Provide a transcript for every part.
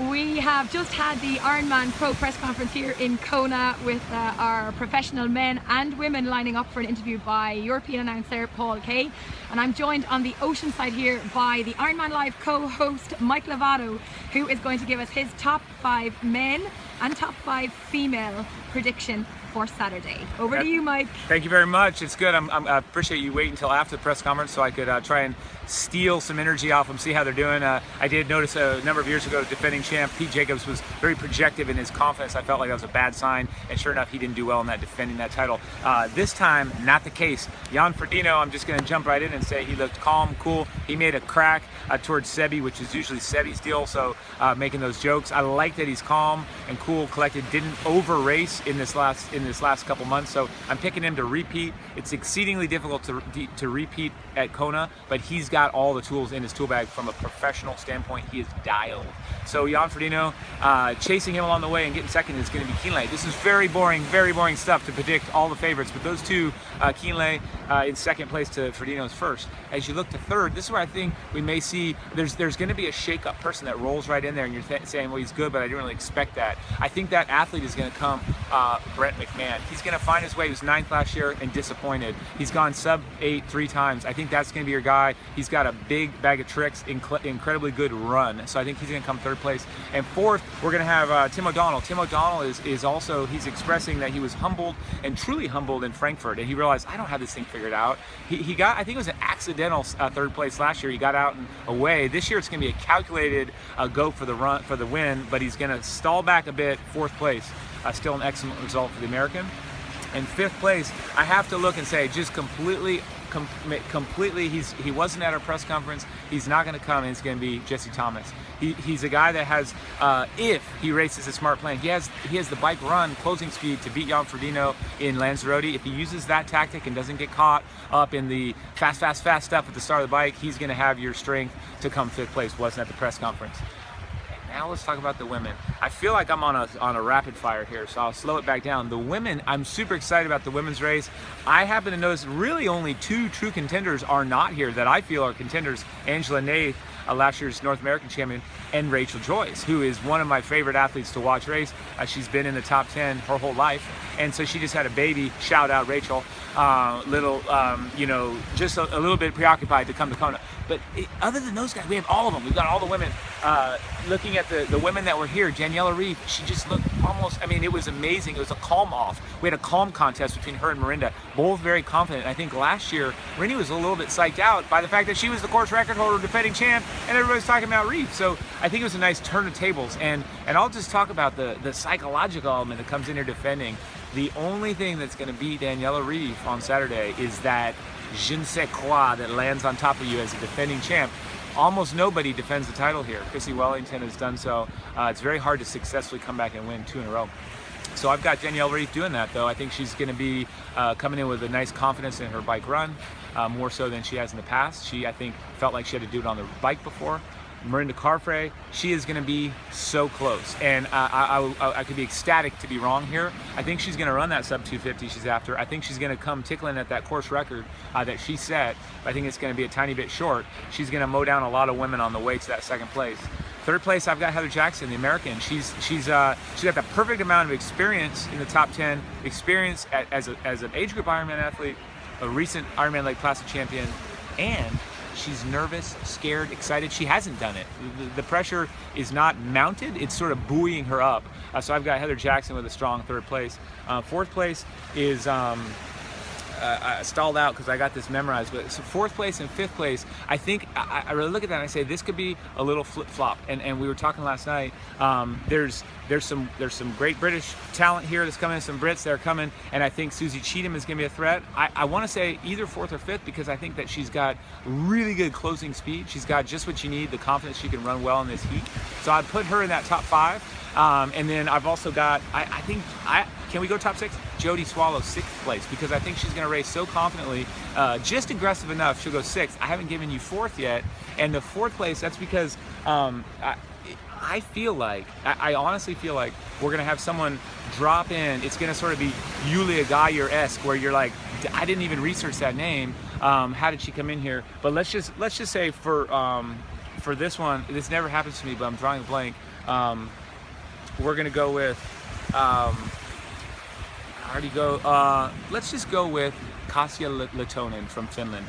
We have just had the Ironman Pro press conference here in Kona with our professional men and women lining up for an interview by European announcer Paul Kay. And I'm joined on the ocean side here by the Ironman Live co-host Mike Lovato, who is going to give us his top 5 men and top 5 female prediction for Saturday. Over to you, Mike. Thank you very much. It's good. I appreciate you waiting until after the press conference so I could try and steal some energy off them, see how they're doing. I did notice a number of years ago, defending champ Pete Jacobs was very projective in his confidence. I felt like that was a bad sign, and sure enough, he didn't do well in that defending that title. This time, not the case. Jan Frodeno, I'm just going to jump right in and say he looked calm, cool. He made a crack towards Sebi, which is usually Sebi's deal, so making those jokes. I like that he's calm and cool, collected, didn't over race in this last couple months, so I'm picking him to repeat. It's exceedingly difficult to repeat at Kona, but he's got all the tools in his tool bag from a professional standpoint. He is dialed. So Jan Frodeno, chasing him along the way and getting second is going to be Kienle. This is very boring stuff to predict all the favorites, but those two, Kienle in second place to Frodeno's first. As you look to third, this is where I think we may see there's going to be a shake-up person that rolls right in there, and you're saying, well, he's good, but I didn't really expect that. I think that athlete is going to come Brent McMahon. He's going to find his way. He was 9th last year and disappointed. He's gone sub-8 3 times. I think that's going to be your guy. He's got a big bag of tricks, incredibly good run. So I think he's going to come 3rd place. And 4th, we're going to have Tim O'Donnell. Tim O'Donnell is also, he's expressing that he was humbled and truly humbled in Frankfurt. And he realized, I don't have this thing figured out. He got, I think it was an accidental 3rd place last year. He got out and away. This year it's going to be a calculated go for the win, but he's going to stall back a bit, 4th place. Still an excellent result for the American. And 5th place, I have to look and say, just completely, he wasn't at our press conference. He's not going to come, and it's going to be Jesse Thomas. He's a guy that has, if he races a smart plan, he has the bike run closing speed to beat Jan Frodeno in Lanzarote. If he uses that tactic and doesn't get caught up in the fast stuff at the start of the bike, he's going to have your strength to come 5th place. Wasn't at the press conference. Now let's talk about the women. I feel like I'm on a rapid fire here, so I'll slow it back down. The women, I'm super excited about the women's race. I happen to notice really only 2 true contenders are not here that I feel are contenders. Angela Nath, last year's North American champion, and Rachel Joyce, who is one of my favorite athletes to watch race. She's been in the top 10 her whole life, and so she just had a baby. Shout out Rachel. You know, just a little bit preoccupied to come to Kona. But other than those guys, we have all of them. We've got all the women. Looking at the women that were here, Daniela Reeve, she just looked almost, I mean, it was amazing. It was a calm off. We had a calm contest between her and Marinda, both very confident. I think last year, Marinda was a little bit psyched out by the fact that she was the course record holder, defending champ, and everybody's talking about Reeve. So I think it was a nice turn of tables. And I'll just talk about the psychological element that comes in here defending. The only thing that's going to beat Daniela Reeve on Saturday is that je ne sais quoi that lands on top of you as a defending champ. Almost nobody defends the title here. Chrissy Wellington has done so. It's very hard to successfully come back and win 2 in a row. So I've got Danielle Reeve doing that, though. I think she's going to be coming in with a nice confidence in her bike run, more so than she has in the past. She, I think, felt like she had to do it on the bike before. Marinda Carfrae, she is going to be so close, and I could be ecstatic to be wrong here. I think she's going to run that sub 250 she's after. I think she's going to come tickling at that course record that she set. I think it's going to be a tiny bit short. She's going to mow down a lot of women on the way to that 2nd place. 3rd place, I've got Heather Jackson, the American. She's got the perfect amount of experience in the top 10, experience as an age group Ironman athlete, a recent Ironman Lake Placid champion, and she's nervous, scared, excited. She hasn't done it. The pressure is not mounted. It's sort of buoying her up. So I've got Heather Jackson with a strong 3rd place. 4th place is I stalled out because I got this memorized. But so 4th place and 5th place, I think I really look at that and I say this could be a little flip-flop. And we were talking last night. There's some great British talent here that's coming. Some Brits that are coming, and I think Susie Cheatham is going to be a threat. I want to say either 4th or 5th because I think that she's got really good closing speed. She's got just what you need, the confidence she can run well in this heat. So I'd put her in that top 5. And then I've also got, can we go top 6? Jody Swallow, 6th place, because I think she's going to race so confidently, just aggressive enough, she'll go 6th. I haven't given you 4th yet, and the 4th place, that's because I feel like, I honestly feel like we're going to have someone drop in. It's going to sort of be Yulia Gayer-esque, where you're like, I didn't even research that name. How did she come in here? But let's just say for this one, this never happens to me, but I'm drawing a blank. We're gonna go with, let's just go with Kasia Latonen from Finland.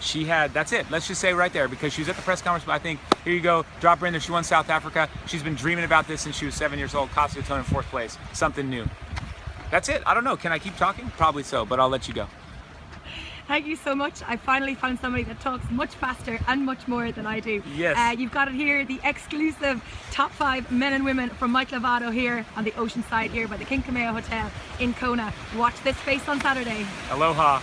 That's it. Let's just say right there, because she was at the press conference, but I think, here you go, drop her in there. She won South Africa. She's been dreaming about this since she was 7 years old. Kasia Latonen, 4th place. Something new. That's it. I don't know. Can I keep talking? Probably so, but I'll let you go. Thank you so much. I finally found somebody that talks much faster and much more than I do. Yes. You've got it here, the exclusive top 5 men and women from Mike Lovato here on the ocean side here by the King Kamea Hotel in Kona. Watch this space on Saturday. Aloha.